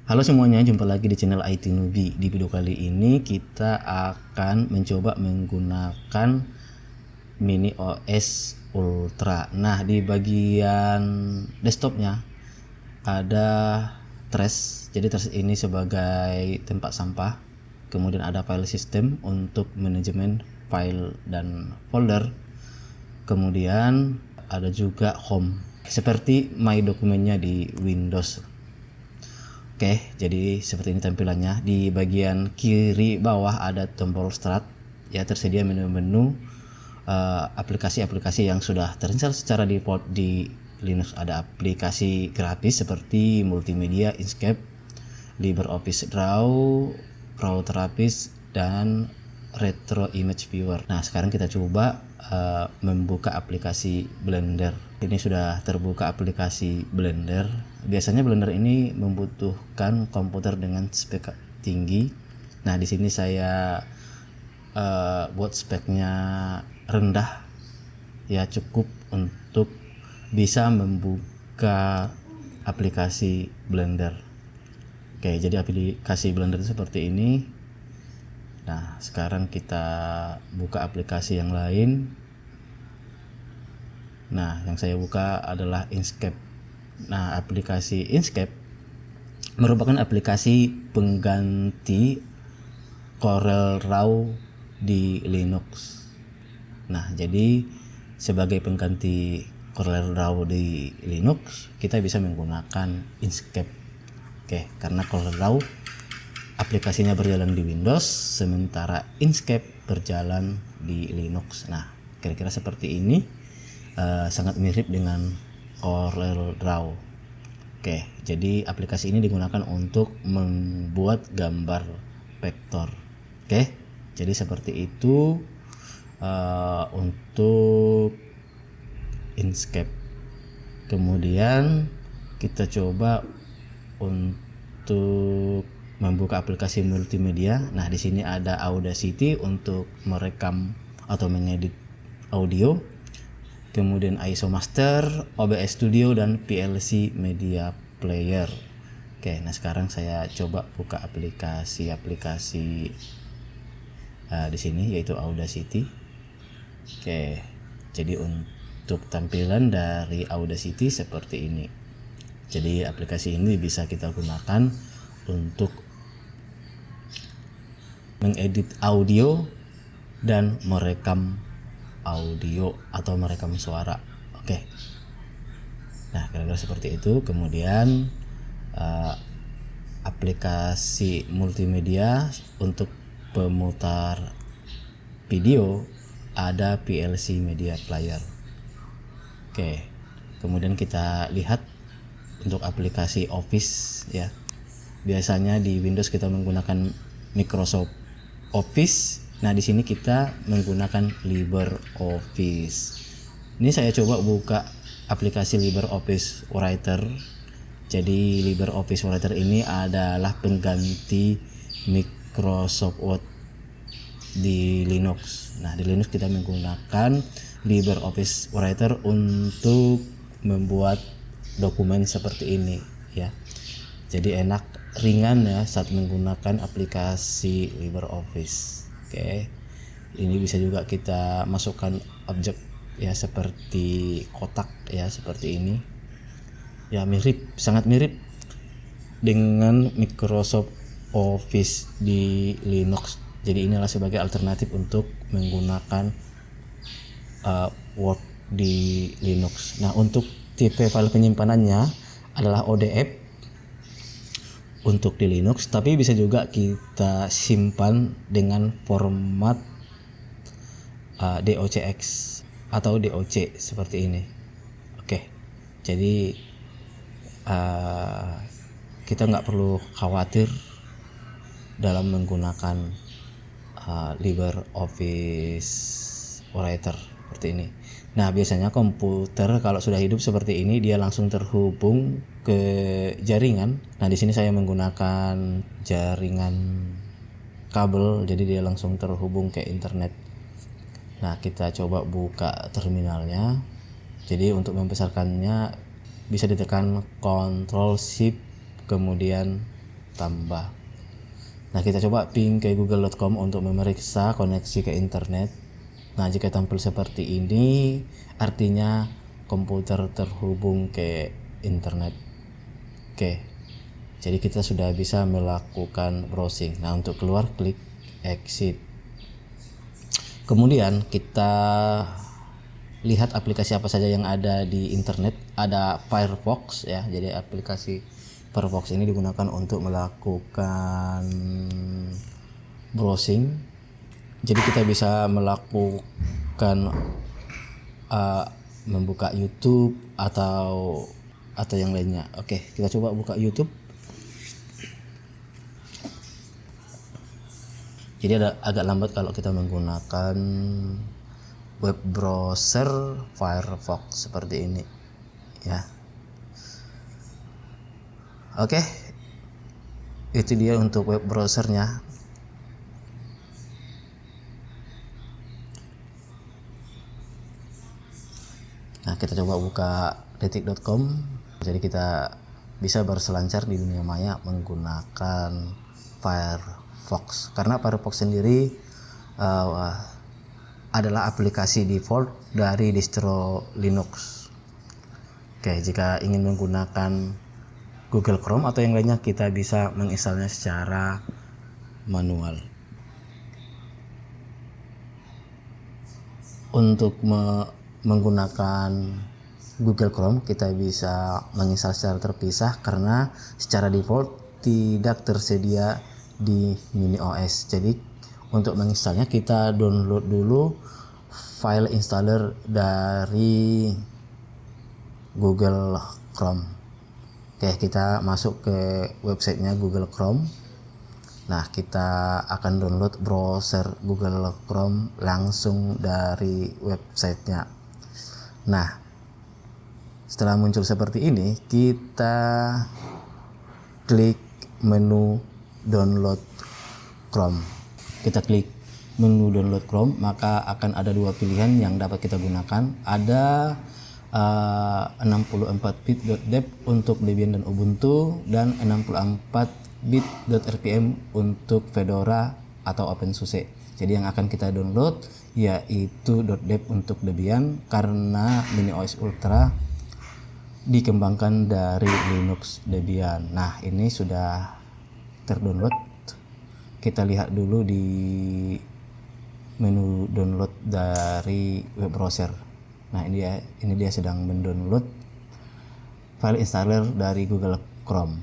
Halo semuanya, jumpa lagi di channel IT Newbie. Di video kali ini kita akan mencoba menggunakan Mini OS Ultra. Nah, di bagian desktopnya ada trash. Jadi trash ini sebagai tempat sampah. Kemudian ada file system untuk manajemen file dan folder. Kemudian ada juga home, seperti my dokumennya di Windows. Oke, jadi seperti ini tampilannya. Di bagian kiri bawah ada tombol start, ya, tersedia menu-menu aplikasi-aplikasi yang sudah terinstall secara default di Linux. Ada aplikasi gratis seperti multimedia, Inkscape, LibreOffice Draw, ProTherapist, dan Retro Image Viewer. Nah, sekarang kita coba membuka aplikasi Blender. Ini sudah terbuka aplikasi Blender. Biasanya Blender ini membutuhkan komputer dengan spek tinggi. Nah, di sini saya buat speknya rendah, ya, cukup untuk bisa membuka aplikasi Blender. Oke, jadi aplikasi Blender itu seperti ini. Nah, sekarang kita buka aplikasi yang lain. Nah, yang saya buka adalah Inkscape. Nah, aplikasi Inkscape merupakan aplikasi pengganti CorelDRAW di Linux. Nah, jadi sebagai pengganti CorelDRAW di Linux, kita bisa menggunakan Inkscape. Oke, karena CorelDRAW aplikasinya berjalan di Windows, sementara Inkscape berjalan di Linux. Nah, kira-kira seperti ini. Sangat mirip dengan CorelDRAW. Oke, jadi aplikasi ini digunakan untuk membuat gambar vektor. Oke, jadi seperti itu untuk Inkscape. Kemudian kita coba untuk membuka aplikasi multimedia. Nah, di sini ada Audacity untuk merekam atau mengedit audio. Kemudian ISO Master, OBS Studio, dan PLC Media Player. Oke, nah sekarang saya coba buka aplikasi di sini, yaitu Audacity. Oke, jadi untuk tampilan dari Audacity seperti ini. Jadi aplikasi ini bisa kita gunakan untuk mengedit audio dan merekam audio atau merekam suara. Oke. Nah, kira-kira seperti itu. Kemudian aplikasi multimedia untuk pemutar video ada PLC Media Player. Oke. Kemudian kita lihat untuk aplikasi Office, ya. Biasanya di Windows kita menggunakan Microsoft Office. Nah, di sini kita menggunakan LibreOffice. Ini saya coba buka aplikasi LibreOffice Writer. Jadi LibreOffice Writer ini adalah pengganti Microsoft Word di Linux. Nah, di Linux kita menggunakan LibreOffice Writer untuk membuat dokumen seperti ini, ya. Jadi enak, ringan, ya, saat menggunakan aplikasi LibreOffice. Oke, ini bisa juga kita masukkan objek, ya, seperti kotak, ya, seperti ini. Ya, mirip, sangat mirip dengan Microsoft Office di Linux. Jadi inilah sebagai alternatif untuk menggunakan Word di Linux. Nah, untuk tipe file penyimpanannya adalah ODF untuk di Linux, tapi bisa juga kita simpan dengan format DOCX atau DOC seperti ini. Oke, jadi kita nggak perlu khawatir dalam menggunakan LibreOffice Writer seperti ini. Nah, biasanya komputer kalau sudah hidup seperti ini dia langsung terhubung ke jaringan. Nah, di sini saya menggunakan jaringan kabel, jadi dia langsung terhubung ke internet. Nah, kita coba buka terminalnya. Jadi untuk membesarkannya bisa ditekan Ctrl Shift kemudian bertambah. Nah, kita coba ping ke google.com untuk memeriksa koneksi ke internet. Nah, jika tampil seperti ini, artinya komputer terhubung ke internet. Oke, jadi kita sudah bisa melakukan browsing. Nah, untuk keluar klik exit. Kemudian kita lihat aplikasi apa saja yang ada di internet. Ada Firefox ya, jadi aplikasi Firefox ini digunakan untuk melakukan browsing. Jadi kita bisa melakukan membuka YouTube atau yang lainnya. Oke, kita coba buka YouTube. Jadi agak lambat kalau kita menggunakan web browser Firefox seperti ini ya. Oke, itu dia untuk web browsernya. Nah, kita coba buka detik.com. Jadi kita bisa berselancar di dunia maya menggunakan Firefox. Karena Firefox sendiri adalah aplikasi default dari distro Linux. Oke, jika ingin menggunakan Google Chrome atau yang lainnya, kita bisa menginstalnya secara manual. Untuk menggunakan Google Chrome, kita bisa menginstal secara terpisah karena secara default tidak tersedia di MiniOS. Jadi untuk menginstalnya kita download dulu file installer dari Google Chrome. Oke, kita masuk ke websitenya Google Chrome. Nah, kita akan download browser Google Chrome langsung dari websitenya. Nah, setelah muncul seperti ini, kita klik menu download Chrome. Kita klik menu download Chrome, maka akan ada dua pilihan yang dapat kita gunakan. Ada 64bit.deb untuk Debian dan Ubuntu, dan 64bit.rpm untuk Fedora atau OpenSUSE. Jadi yang akan kita download yaitu .deb untuk Debian karena MiniOS Ultra dikembangkan dari Linux Debian. Nah, ini sudah terdownload. Kita lihat dulu di menu download dari web browser. Nah, ini dia sedang mendownload file installer dari Google Chrome.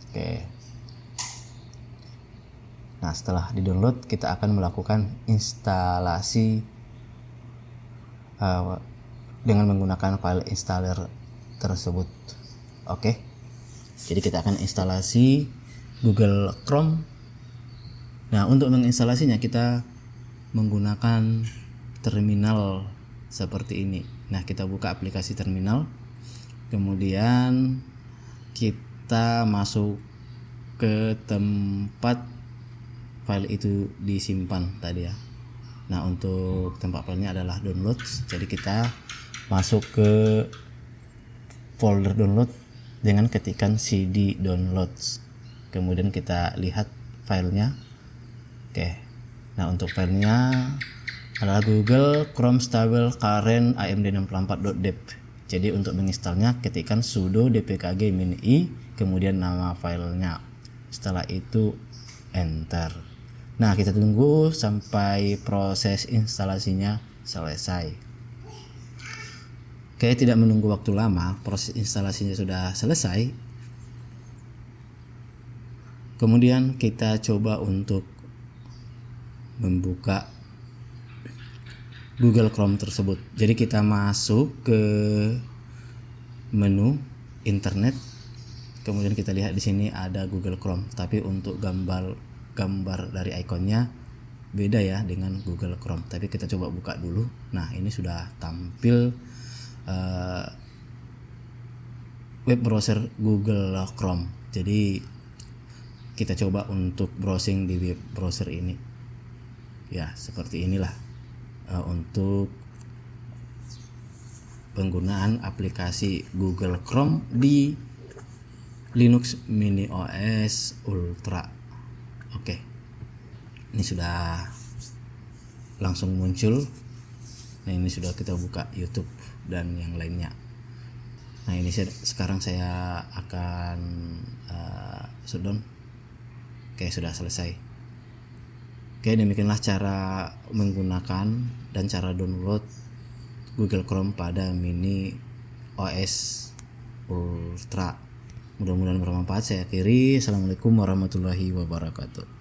Oke. Nah, setelah di-download kita akan melakukan instalasi dengan menggunakan file installer tersebut. Oke. Jadi kita akan instalasi Google Chrome. Nah, untuk menginstalasinya kita menggunakan terminal seperti ini. Nah, kita buka aplikasi terminal, kemudian kita masuk ke tempat file itu disimpan tadi ya. Nah, untuk tempat filenya adalah downloads. Jadi kita masuk ke folder download dengan ketikan cd downloads. Kemudian kita lihat filenya. Oke. Nah, untuk filenya adalah Google Chrome Stable Current AMD64.deb. Jadi untuk menginstalnya ketikkan sudo dpkg -i kemudian nama filenya. Setelah itu enter. Nah, kita tunggu sampai proses instalasinya selesai. Oke, tidak menunggu waktu lama, proses instalasinya sudah selesai. Kemudian kita coba untuk membuka Google Chrome tersebut. Jadi kita masuk ke menu internet, kemudian kita lihat di sini ada Google Chrome, tapi untuk gambar dari ikonnya beda ya dengan Google Chrome. Tapi kita coba buka dulu. Nah, ini sudah tampil web browser Google Chrome. Jadi kita coba untuk browsing di web browser ini. Ya, seperti inilah untuk penggunaan aplikasi Google Chrome di Linux Mini OS Ultra. Oke, ini sudah langsung muncul. Nah, ini sudah kita buka YouTube dan yang lainnya. Nah, ini sekarang saya akan shutdown. Oke, sudah selesai. Oke, demikianlah cara menggunakan dan cara download Google Chrome pada Mini OS Ultra. Mudah-mudahan bermanfaat. Saya akhiri. Assalamualaikum warahmatullahi wabarakatuh.